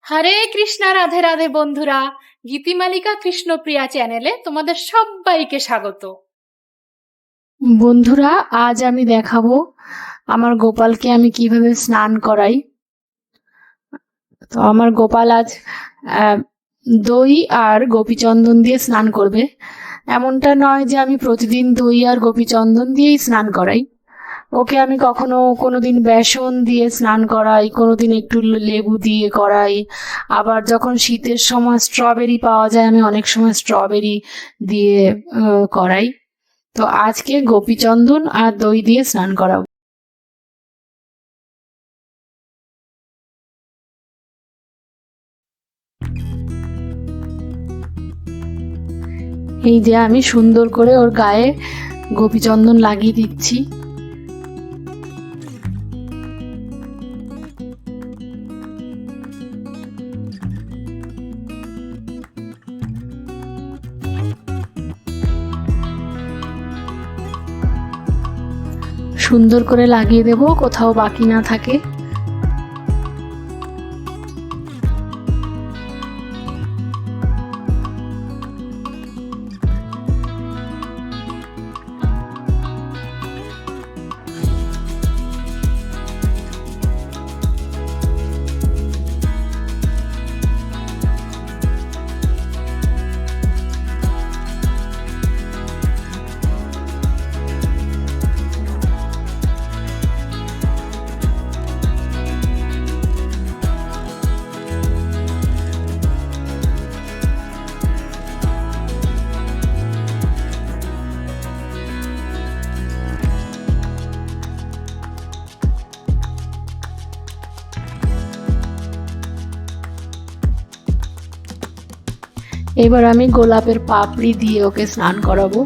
হরে কৃষ্ণা, রাধে রাধে বন্ধুরা। গীতিমালিকা কৃষ্ণপ্রিয়া চ্যানেলে তোমাদের সবাইকে স্বাগত। বন্ধুরা, আজ আমি দেখাবো আমার গোপালকে আমি কিভাবে স্নান করাই। তো আমার গোপাল আজ দই আর গোপীচন্দন দিয়ে স্নান করবে। এমনটা নয় যে আমি প্রতিদিন দই আর গোপীচন্দন দিয়েই স্নান করাই। ওকে আমি কোনোদিন বেসন দিয়ে স্নান করাই, কোনোদিন একটু লেবু দিয়ে করাই। আবার যখন শীতের সময় স্ট্রবেরি পাওয়া যায়, আমি অনেক সময় স্ট্রবেরি দিয়ে করাই। তো আজকে গোপীচন্দন আর দই দিয়ে স্নান করাবো। এই যে আমি সুন্দর করে ওর গায়ে গোপীচন্দন লাগিয়ে দিচ্ছি। সুন্দর করে লাগিয়ে দেব, কোথাও বাকি না থাকে। এবার আমি গোলাপের পাপড়ি দিয়ে ওকে স্নান করাবো।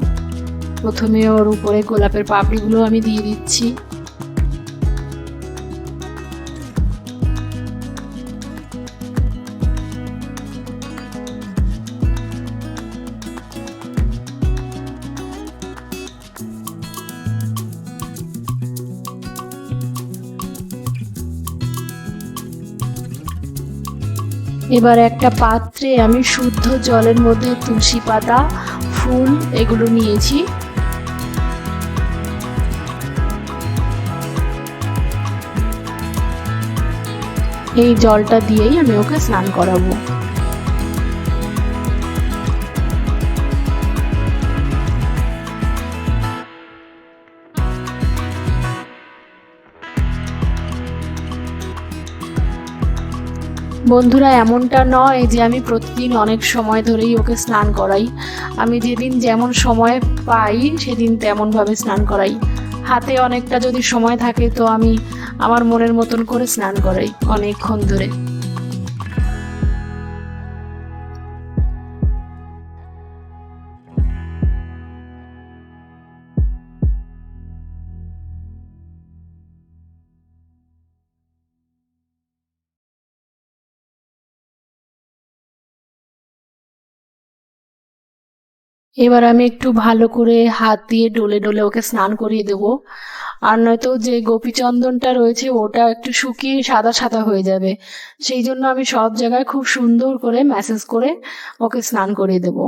প্রথমে ওর উপরে গোলাপের পাপড়িগুলো আমি দিয়ে দিচ্ছি। এবার একটা পাত্রে আমি শুদ্ধ জলের মধ্যে তুলসী পাতা, ফুল এগুলো নিয়েছি। এই জলটা দিয়েই আমি ওকে স্নান করাবো। বন্ধুরা, এমনটা নয় যে আমি প্রতিদিন অনেক সময় ধরেই ওকে স্নান করাই। আমি যেদিন যেমন সময় পাই সেদিন তেমনভাবে স্নান করাই। হাতে অনেকটা যদি সময় থাকে তো আমি আমার মনের মতন করে স্নান করাই অনেকক্ষণ ধরে। এবার আমি একটু ভালো করে হাত দিয়ে ডলে ডলে ওকে স্নান করিয়ে দেব। আর নয়তো যে গোপীচন্দনটা রয়েছে ওটা একটু শুকিয়ে সাদা সাদা হয়ে যাবে। সেই জন্য আমি সব জায়গায় খুব সুন্দর করে ম্যাসেজ করে ওকে স্নান করিয়ে দেব।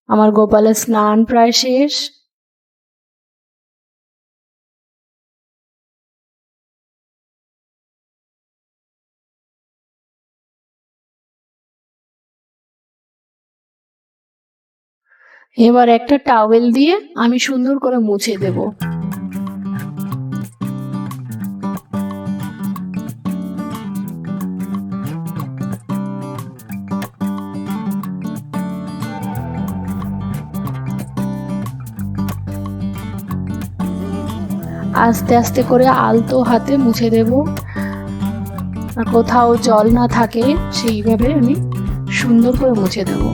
আমার গোপালের স্নান প্রায় শেষ। এবার একটা টাওয়েল দিয়ে আমি সুন্দর করে মুছে দেব। আস্তে আস্তে করে আলতো হাতে মুছে দেব, কোথাও জল না থাকে সেইভাবে আমি সুন্দর করে মুছে দেব।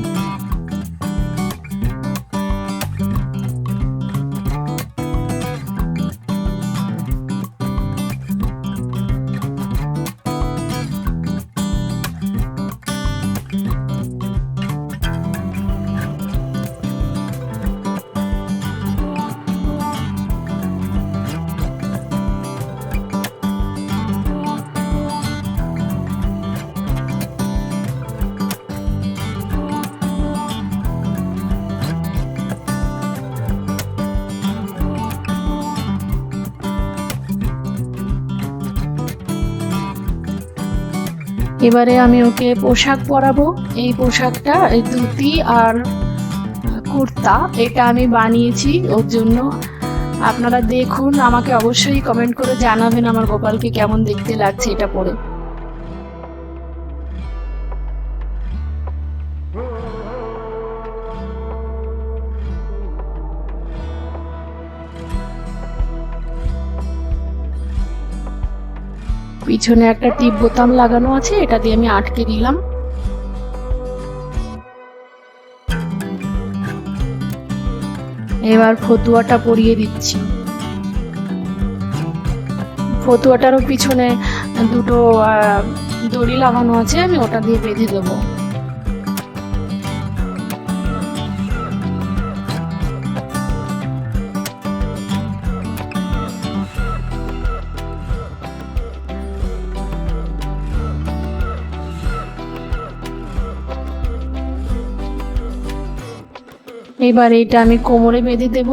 এবারে আমি ওকে পোশাক পরাবো। এই পোশাকটা এই ধুতি আর কুর্তা এটা আমি বানিয়েছি ওর জন্য। আপনারা দেখুন, আমাকে অবশ্যই কমেন্ট করে জানাবেন আমার গোপালকে কেমন দেখতে লাগছে এটা পরে। পিছনে একটা টিপ বোতাম লাগানো আছে, এটা দিয়ে আমি আটকে দিলাম। এবার ফতুয়াটা পরিয়ে দিচ্ছি। ফতুয়াটারও পিছনে দুটো দড়ি লাগানো আছে, আমি ওটা দিয়ে বেঁধে দেবো। এবার এটা আমি কোমরে বেঁধে দেব।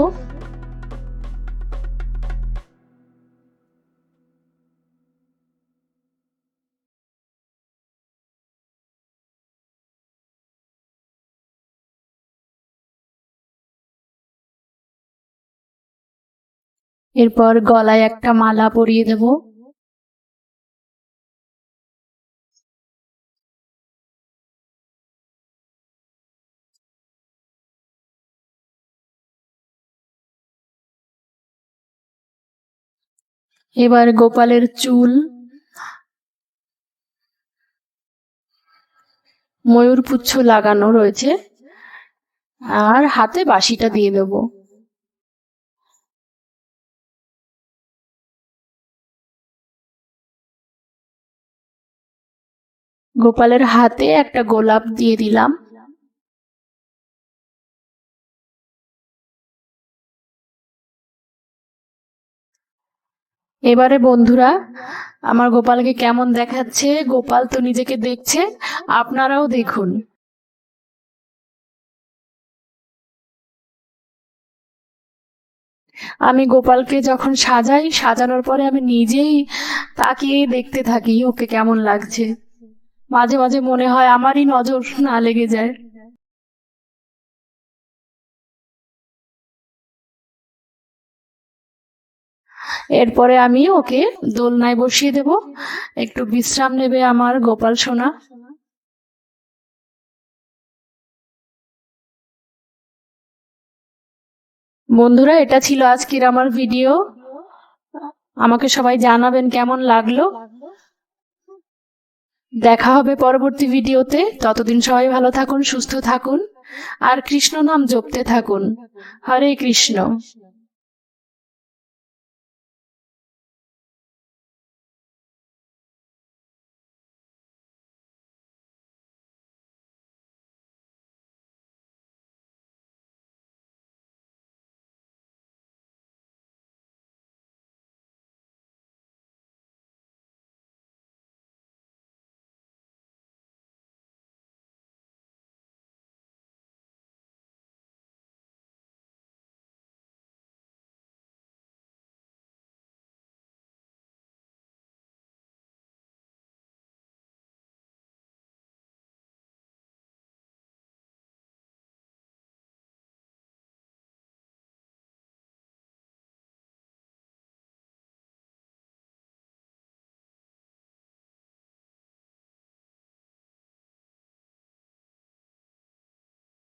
এরপর গলায় একটা মালা পরিয়ে দেব। এবার গোপালের চুল ময়ূরপুচ্ছ লাগানো রয়েছে, আর হাতে বাঁশিটা দিয়ে দেব। গোপালের হাতে একটা গোলাপ দিয়ে দিলাম। এবারে বন্ধুরা, আমার গোপালকে কেমন দেখাচ্ছে? গোপাল তো নিজেকে দেখছে, আপনারাও দেখুন। আমি গোপালকে যখন সাজাই, সাজানোর পরে আমি নিজেই তাকিয়ে দেখতে থাকি ওকে কেমন লাগছে। মাঝে মাঝে মনে হয় আমারই নজর না লেগে যায়। এরপরে আমি ওকে দোলনায় বসিয়ে দেব, একটু বিশ্রাম নেবে আমার গোপাল সোনা। বন্ধুরা, এটা ছিল আজকের আমার ভিডিও। আমাকে সবাই জানাবেন কেমন লাগলো। দেখা হবে পরবর্তী ভিডিওতে। ততদিন সবাই ভালো থাকুন, সুস্থ থাকুন, আর কৃষ্ণ নাম জপতে থাকুন। হরে কৃষ্ণ।